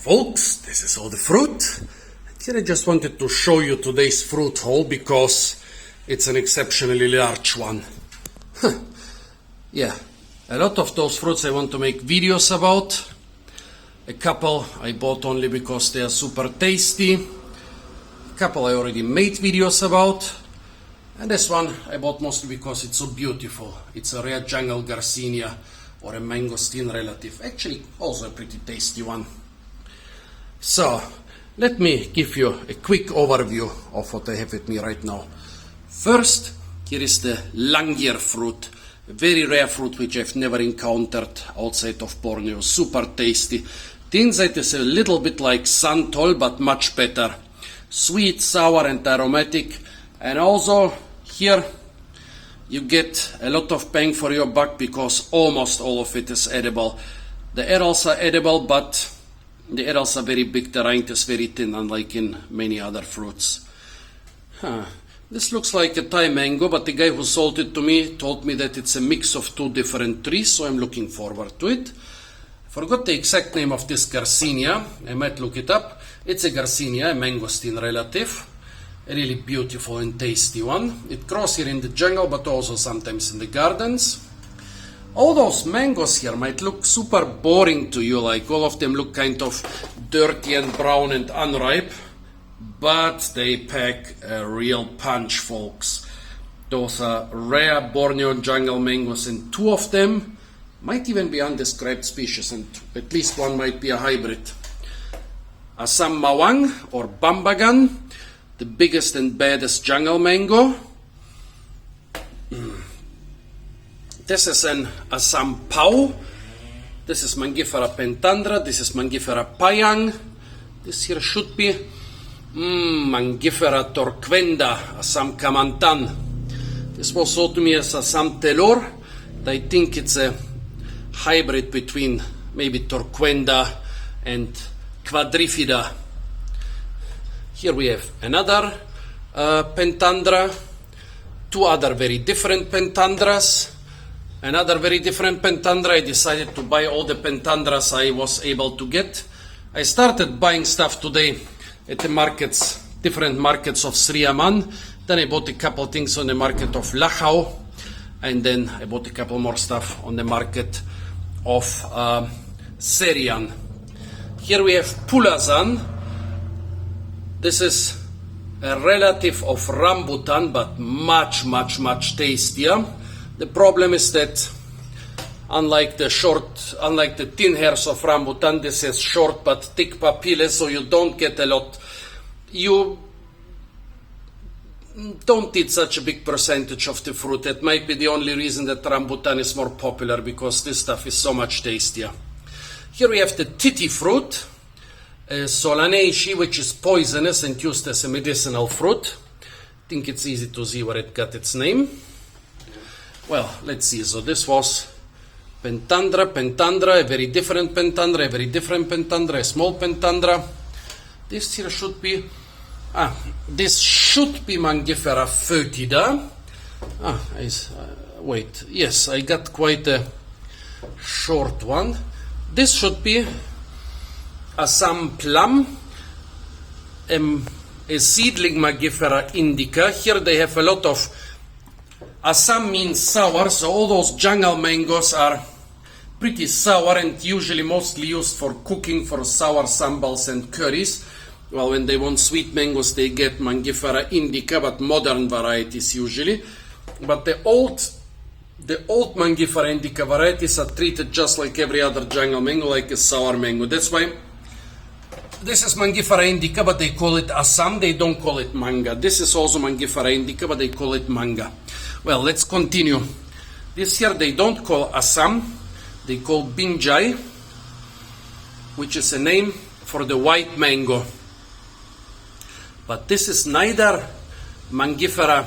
folks, this is all the fruit. Here I just wanted to show you today's fruit haul because it's an exceptionally large one. Yeah, a lot of those fruits I want to make videos about. A couple I bought only because they are super tasty. A couple I already made videos about. And this one I bought mostly because it's so beautiful. It's a rare jungle garcinia or a mangosteen relative. Actually, also a pretty tasty one. So, let me give you a quick overview of what I have with me right now. First, here is the Langgir fruit. A very rare fruit which I've never encountered outside of Borneo. Super tasty. The inside is a little bit like santol, but much better. Sweet, sour and aromatic. And also, here you get a lot of bang for your buck because almost all of it is edible. The adults are edible, but the adults are very big, the rind is very thin, unlike in many other fruits. This looks like a Thai mango, but the guy who sold it to me told me that it's a mix of two different trees, so I'm looking forward to it. I forgot the exact name of this garcinia. I might look it up. It's a garcinia, a mangosteen relative. A really beautiful and tasty one. It grows here in the jungle, but also sometimes in the gardens. All those mangoes here might look super boring to you, like all of them look kind of dirty and brown and unripe, but they pack a real punch, folks. Those are rare Borneo jungle mangoes, and two of them might even be undescribed species, and at least one might be a hybrid. Assam Mawang or Bambagan, the biggest and baddest jungle mango. This is an Assam Pau. This is Mangifera pentandra. This is Mangifera payang. This here should be Mangifera torquenda, Assam Kamantan. This was sold to me as Assam Telor. I think it's a hybrid between maybe torquenda and quadrifida. Here we have another pentandra, two other very different pentandras. Another very different pentandra. I decided to buy all the pentandras I was able to get. I started buying stuff today at the markets, different markets of Sri Aman. Then I bought a couple things on the market of Lachau. And then I bought a couple more stuff on the market of Serian. Here we have Pulasan. This is a relative of rambutan, but much, much, much tastier. The problem is that unlike the thin hairs of rambutan, this has short but thick papillae, so you don't get a lot. You don't eat such a big percentage of the fruit. That might be the only reason that rambutan is more popular, because this stuff is so much tastier. Here we have the Titty fruit, Solanacea, which is poisonous and used as a medicinal fruit. I think it's easy to see where it got its name. Well, let's see. So this was pentandra, a very different pentandra, a small pentandra. This here should be, this should be Mangifera foetida. Wait, yes, I got quite a short one. This should be Assam plum, a seedling Mangifera indica. Here they have a lot of, Assam means sour, so all those jungle mangoes are pretty sour and usually mostly used for cooking, for sour sambals and curries. Well, when they want sweet mangoes, they get Mangifera indica, but modern varieties usually. But the old Mangifera indica varieties are treated just like every other jungle mango, like a sour mango. That's why this is Mangifera indica, but they call it Assam. They don't call it manga. This is also Mangifera indica, but they call it manga. Well, let's continue. This here they don't call Assam, they call Binjai, which is a name for the white mango. But this is neither Mangifera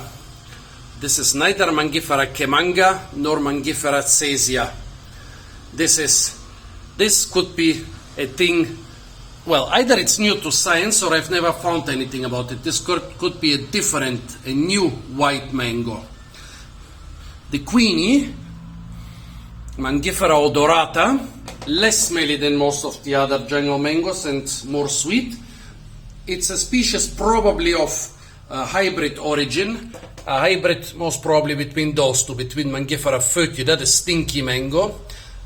kemanga nor Mangifera cesia. This could be a thing, well, either it's new to science or I've never found anything about it. This could be a new white mango. The queenie Mangifera odorata, less smelly than most of the other jungle mangoes and more sweet. It's a species probably of hybrid origin, a hybrid most probably between those two, between Mangifera foetida, the stinky mango,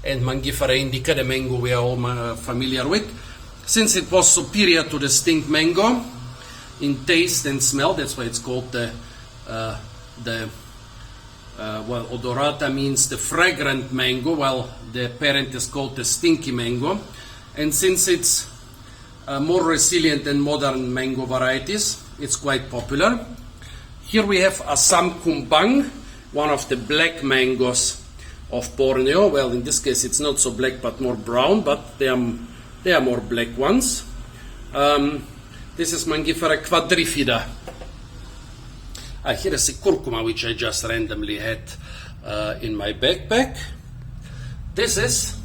and Mangifera indica, the mango we are all familiar with. Since it was superior to the stink mango in taste and smell, that's why it's called well, odorata means the fragrant mango, while the parent is called the stinky mango. And since it's more resilient than modern mango varieties, it's quite popular. Here we have Assam Kumbang, one of the black mangoes of Borneo. Well, in this case it's not so black but more brown, but they are more black ones. This is Mangifera quadrifida. Here is a curcuma which I just randomly had in my backpack. This is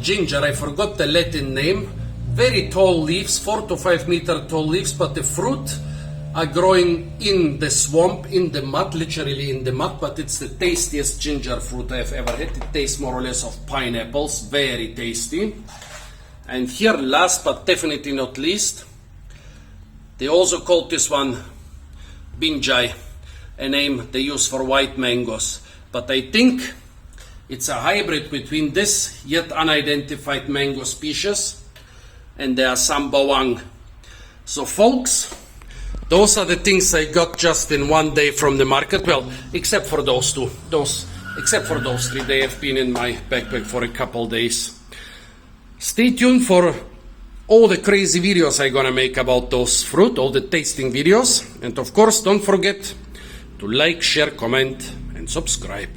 ginger, I forgot the Latin name. Very tall leaves, 4 to 5 meter tall leaves, but the fruit are growing in the swamp, in the mud, literally in the mud, but it's the tastiest ginger fruit I've ever had. It tastes more or less of pineapples, very tasty. And here, last but definitely not least, they also called this one Binjai, a name they use for white mangoes. But I think it's a hybrid between this yet unidentified mango species and the Assam Bawang. So folks, those are the things I got just in one day from the market. Well, except for those two. Except for those three, they have been in my backpack for a couple days. Stay tuned for all the crazy videos I'm gonna make about those fruit, all the tasting videos. And of course, don't forget to like, share, comment, and subscribe.